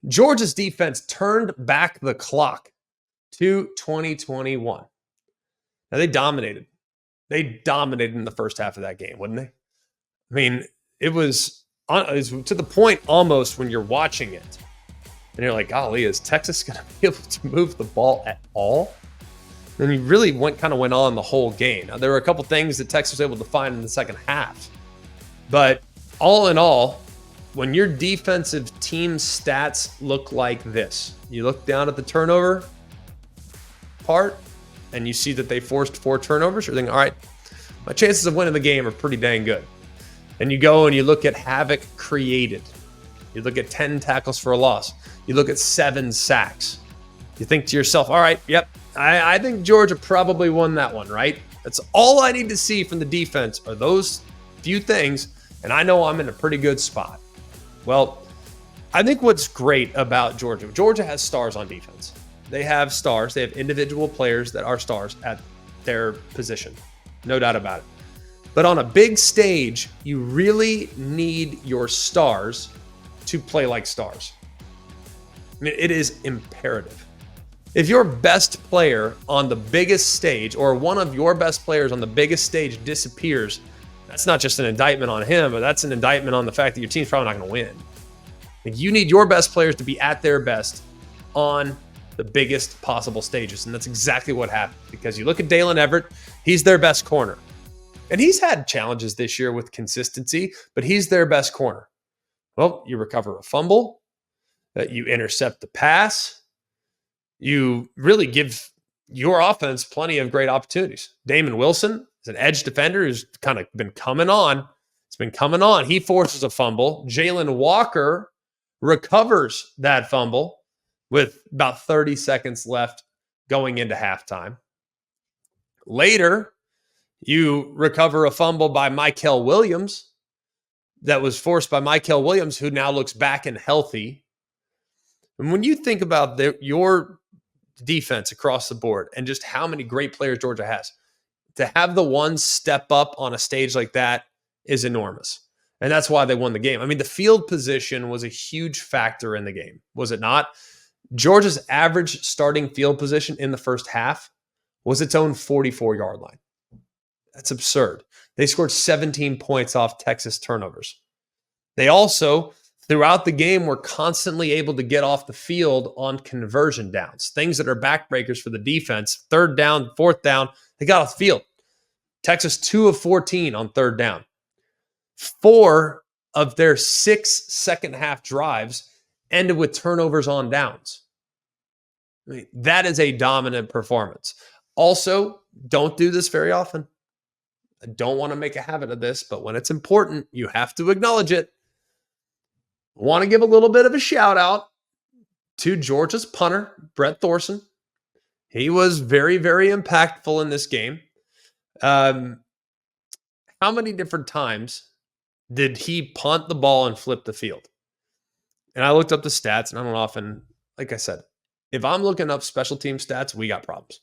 Georgia's defense turned back the clock to 2021. Now, they dominated. They dominated in the first half of that game, wouldn't they? I mean, it was to the point almost when you're watching it, and you're like, golly, is Texas going to be able to move the ball at all? And you really went on the whole game. Now, there were a couple things that Texas was able to find in the second half. But all in all, when your defensive team stats look like this, you look down at the turnover part and you see that they forced 4 turnovers, you're thinking, all right, my chances of winning the game are pretty dang good. And you go and you look at havoc created. You look at 10 tackles for a loss. You look at 7 sacks. You think to yourself, all right, yep, I think Georgia probably won that one, right? That's all I need to see from the defense are those few things, and I know I'm in a pretty good spot. Well, I think what's great about Georgia has stars on defense. They have stars. They have individual players that are stars at their position. No doubt about it. But on a big stage, you really need your stars to play like stars. I mean, it is imperative. If your best player on the biggest stage or one of your best players on the biggest stage disappears, that's not just an indictment on him, but that's an indictment on the fact that your team's probably not going to win. Like, you need your best players to be at their best on the biggest possible stages. And that's exactly what happened, because you look at Dalen Everett, he's their best corner. And he's had challenges this year with consistency, but he's their best corner. Well, you recover a fumble, you intercept the pass, you really give your offense plenty of great opportunities. Damon Wilson is an edge defender who's kind of been coming on. It's been coming on. He forces a fumble. Jalen Walker recovers that fumble with about 30 seconds left going into halftime. Later, you recover a fumble by Mykel Williams that was forced by Mykel Williams, who now looks back and healthy. And when you think about your defense across the board and just how many great players Georgia has, to have the one step up on a stage like that is enormous. And that's why they won the game. I mean, the field position was a huge factor in the game, was it not? Georgia's average starting field position in the first half was its own 44-yard line. That's absurd. They scored 17 points off Texas turnovers. They also, throughout the game, were constantly able to get off the field on conversion downs, things that are backbreakers for the defense. 3rd down, 4th down, they got off the field. Texas 2 of 14 on 3rd down. 4 of their 6 second-half drives ended with turnovers on downs. I mean, that is a dominant performance. Also, don't do this very often. I don't want to make a habit of this, but when it's important, you have to acknowledge it. I want to give a little bit of a shout out to Georgia's punter, Brett Thorson. He was very, very impactful in this game. How many different times did he punt the ball and flip the field? And I looked up the stats, and I don't often, like I said, if I'm looking up special team stats, we got problems.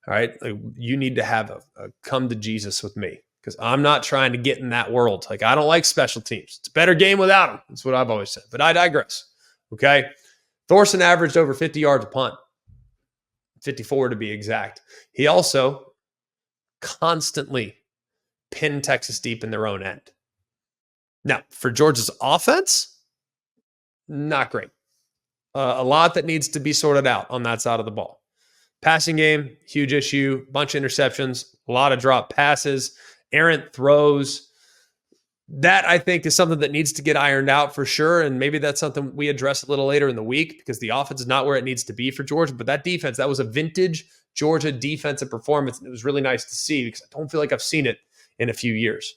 All right. Like, you need to have a come to Jesus with me, because I'm not trying to get in that world. Like, I don't like special teams. It's a better game without them. That's what I've always said. But I digress. Okay. Thorson averaged over 50 yards a punt, 54 to be exact. He also constantly pinned Texas deep in their own end. Now, for Georgia's offense, not great. A lot that needs to be sorted out on that side of the ball. Passing game, huge issue, bunch of interceptions, a lot of drop passes, errant throws. That, I think, is something that needs to get ironed out for sure, and maybe that's something we address a little later in the week, because the offense is not where it needs to be for Georgia. But that defense, that was a vintage Georgia defensive performance, and it was really nice to see, because I don't feel like I've seen it in a few years.